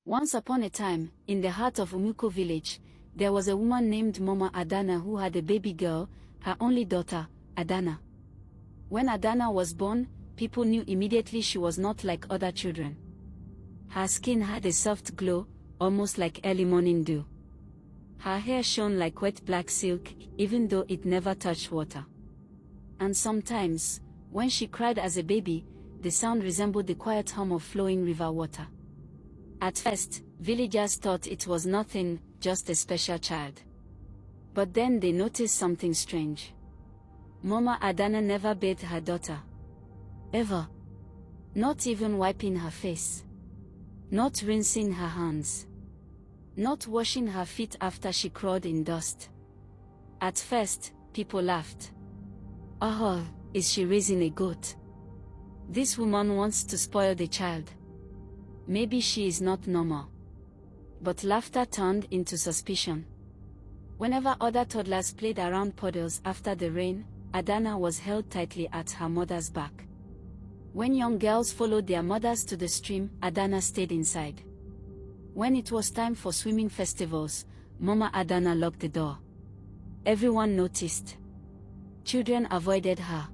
Once upon a time, in the heart of Umuko village, there was a woman named Mama Adana who had a baby girl, her only daughter, Adana. When Adana was born, people knew immediately she was not like other children. Her skin had a soft glow, almost like early morning dew. Her hair shone like wet black silk, even though it never touched water. And sometimes, when she cried as a baby, the sound resembled the quiet hum of flowing river water. At first, villagers thought it was nothing, just a special child. But then they noticed something strange. Mama Adana never bathed her daughter. Ever. Not even wiping her face. Not rinsing her hands. Not washing her feet after she crawled in dust. At first, people laughed. Oh, is she raising a goat? This woman wants to spoil the child. Maybe she is not normal. But laughter turned into suspicion. Whenever other toddlers played around puddles after the rain, Adana was held tightly at her mother's back. When young girls followed their mothers to the stream, Adana stayed inside. When it was time for swimming festivals, Mama Adana locked the door. Everyone noticed. Children avoided her.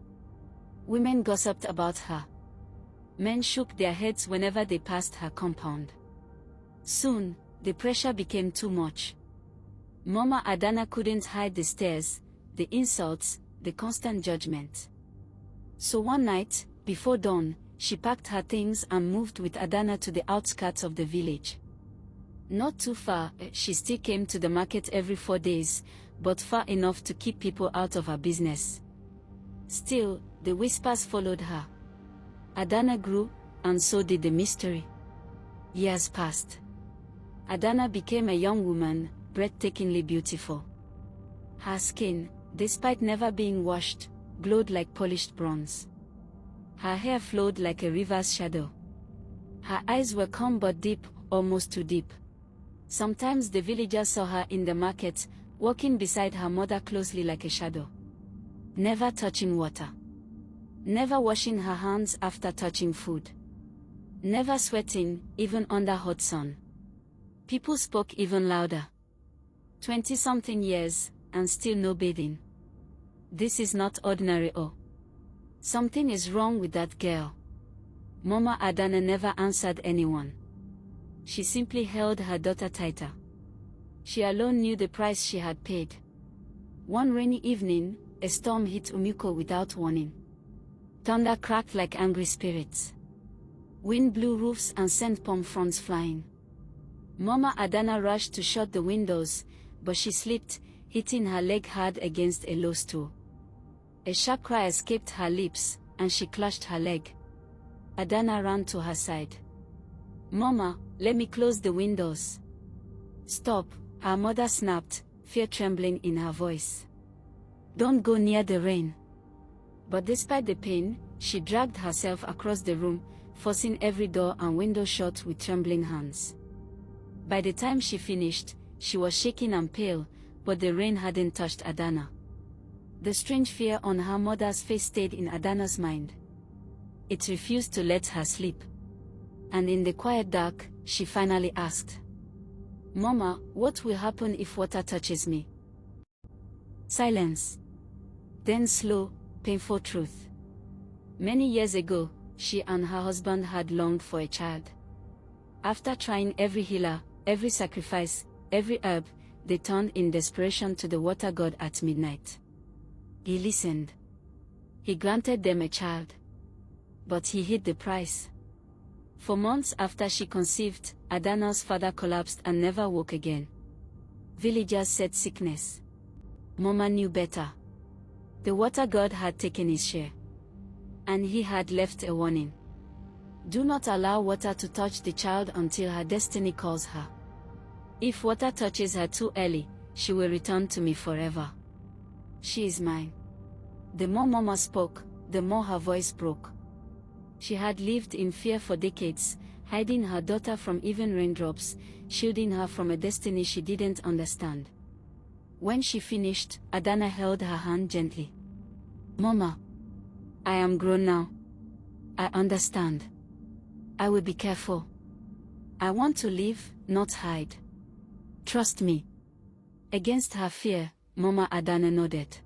Women gossiped about her. Men shook their heads whenever they passed her compound. Soon, the pressure became too much. Mama Adana couldn't hide the stares, the insults, the constant judgment. So one night, before dawn, she packed her things and moved with Adana to the outskirts of the village. Not too far, she still came to the market every 4 days, but far enough to keep people out of her business. Still, the whispers followed her. Adana grew, and so did the mystery. Years passed. Adana became a young woman, breathtakingly beautiful. Her skin, despite never being washed, glowed like polished bronze. Her hair flowed like a river's shadow. Her eyes were calm but deep, almost too deep. Sometimes the villagers saw her in the market, walking beside her mother closely like a shadow. Never touching water. Never washing her hands after touching food. Never sweating, even under hot sun. People spoke even louder. 20-something years, and still no bathing. This is not ordinary. Oh. Something is wrong with that girl. Mama Adana never answered anyone. She simply held her daughter tighter. She alone knew the price she had paid. One rainy evening, a storm hit Umuko without warning. Thunder cracked like angry spirits. Wind blew roofs and sent palm fronds flying. Mama Adana rushed to shut the windows, but she slipped, hitting her leg hard against a low stool. A sharp cry escaped her lips, and she clutched her leg. Adana ran to her side. "Mama, let me close the windows." "Stop," her mother snapped, fear trembling in her voice. "Don't go near the rain." But despite the pain, she dragged herself across the room, forcing every door and window shut with trembling hands. By the time she finished, she was shaking and pale, but the rain hadn't touched Adana. The strange fear on her mother's face stayed in Adana's mind. It refused to let her sleep. And in the quiet dark, she finally asked, "Mama, what will happen if water touches me?" Silence. Then slow, painful truth. Many years ago, she and her husband had longed for a child. After trying every healer, every sacrifice, every herb, they turned in desperation to the water god at midnight. He listened. He granted them a child. But he hid the price. For months after she conceived, Adana's father collapsed and never woke again. Villagers said sickness. Mama knew better. The water god had taken his share. And he had left a warning. Do not allow water to touch the child until her destiny calls her. If water touches her too early, she will return to me forever. She is mine. The more Mama spoke, the more her voice broke. She had lived in fear for decades, hiding her daughter from even raindrops, shielding her from a destiny she didn't understand. When she finished, Adana held her hand gently. "Mama, I am grown now. I understand. I will be careful." I want to live, not hide. Trust me. Against her fear, Mama Adana nodded.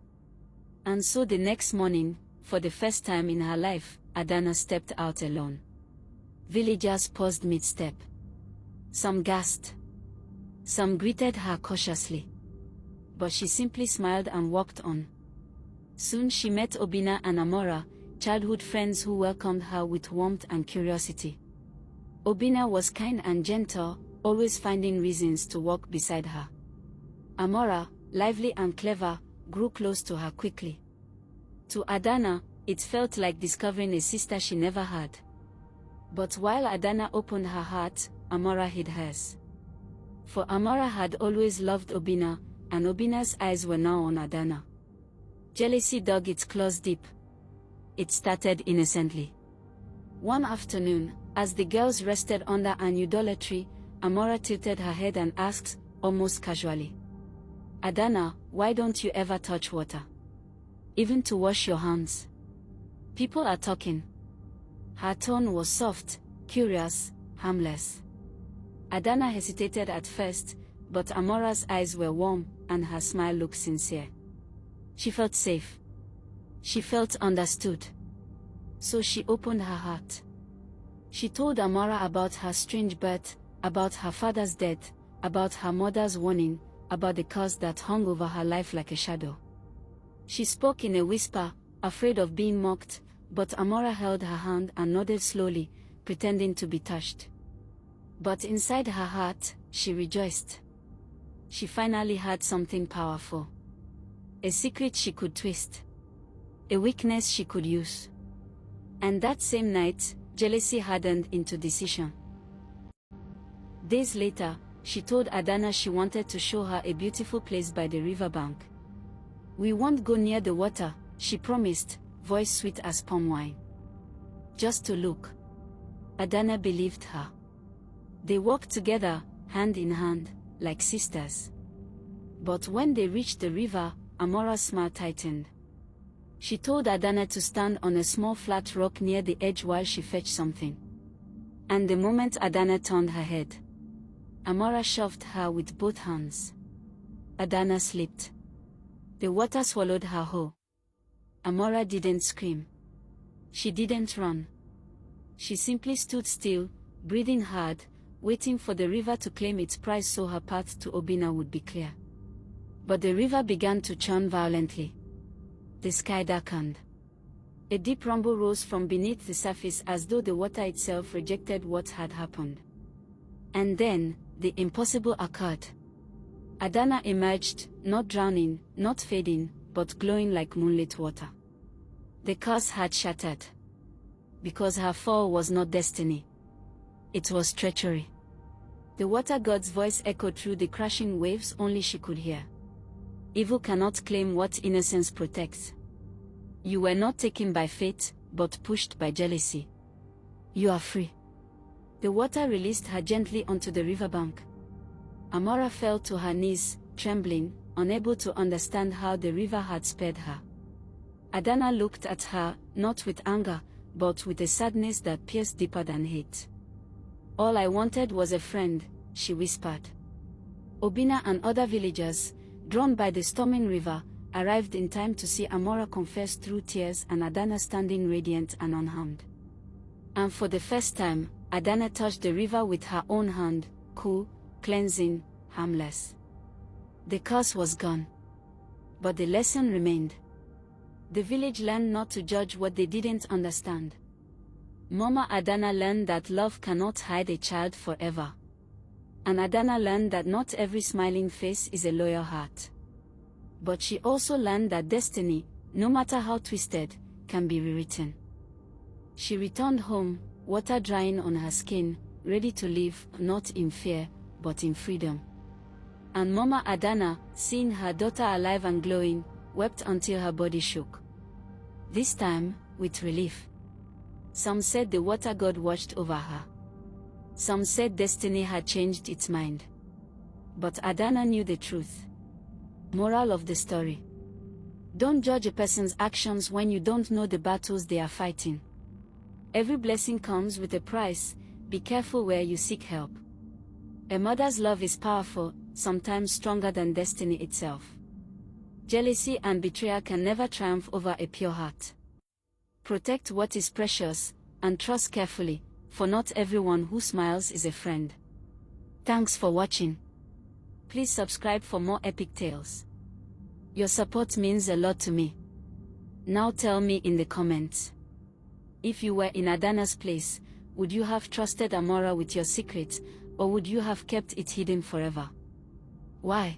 And so the next morning, for the first time in her life, Adana stepped out alone. Villagers paused mid-step. Some gasped. Some greeted her cautiously. But she simply smiled and walked on. Soon she met Obinna and Amora, childhood friends who welcomed her with warmth and curiosity. Obinna was kind and gentle, always finding reasons to walk beside her. Amora, lively and clever, grew close to her quickly. To Adana, it felt like discovering a sister she never had. But while Adana opened her heart, Amora hid hers. For Amora had always loved Obinna, and Obinna's eyes were now on Adana. Jealousy dug its claws deep. It started innocently. One afternoon, as the girls rested under an udala tree, Amora tilted her head and asked, almost casually, "Adana, why don't you ever touch water? Even to wash your hands? People are talking." Her tone was soft, curious, harmless. Adana hesitated at first, but Amora's eyes were warm, and her smile looked sincere. She felt safe. She felt understood. So she opened her heart. She told Amora about her strange birth, about her father's death, about her mother's warning, about the curse that hung over her life like a shadow. She spoke in a whisper, afraid of being mocked, but Amora held her hand and nodded slowly, pretending to be touched. But inside her heart, she rejoiced. She finally had something powerful. A secret she could twist. A weakness she could use. And that same night, jealousy hardened into decision. Days later, she told Adana she wanted to show her a beautiful place by the riverbank. "We won't go near the water," she promised, voice sweet as palm wine. "Just to look." Adana believed her. They walked together, hand in hand, like sisters. But when they reached the river, Amora's smile tightened. She told Adana to stand on a small flat rock near the edge while she fetched something. And the moment Adana turned her head, Amora shoved her with both hands. Adana slipped. The water swallowed her whole. Amora didn't scream. She didn't run. She simply stood still, breathing hard, waiting for the river to claim its prize so her path to Obinna would be clear. But the river began to churn violently. The sky darkened. A deep rumble rose from beneath the surface as though the water itself rejected what had happened. And then, the impossible occurred. Adana emerged, not drowning, not fading, but glowing like moonlit water. The curse had shattered. Because her fall was not destiny. It was treachery. The water god's voice echoed through the crashing waves only she could hear. Evil cannot claim what innocence protects. You were not taken by fate, but pushed by jealousy. You are free. The water released her gently onto the riverbank. Amora fell to her knees, trembling, unable to understand how the river had spared her. Adana looked at her, not with anger, but with a sadness that pierced deeper than hate. "All I wanted was a friend," she whispered. Obinna and other villagers, drawn by the storming river, arrived in time to see Amora confess through tears and Adana standing radiant and unharmed. And for the first time, Adana touched the river with her own hand, cool, cleansing, harmless. The curse was gone. But the lesson remained. The village learned not to judge what they didn't understand. Mama Adana learned that love cannot hide a child forever. And Adana learned that not every smiling face is a loyal heart. But she also learned that destiny, no matter how twisted, can be rewritten. She returned home, water drying on her skin, ready to live, not in fear, but in freedom. And Mama Adana, seeing her daughter alive and glowing, wept until her body shook. This time, with relief. Some said the water god watched over her. Some said destiny had changed its mind. But Adana knew the truth. Moral of the story: don't judge a person's actions when you don't know the battles they are fighting. Every blessing comes with a price, Be careful where you seek help. A mother's love is powerful, sometimes stronger than destiny itself. Jealousy and betrayal can never triumph over a pure heart. Protect what is precious, and trust carefully, for not everyone who smiles is a friend. Thanks for watching. Please subscribe for more epic tales. Your support means a lot to me. Now tell me in the comments. If you were in Adana's place, would you have trusted Amora with your secret, or would you have kept it hidden forever? Why?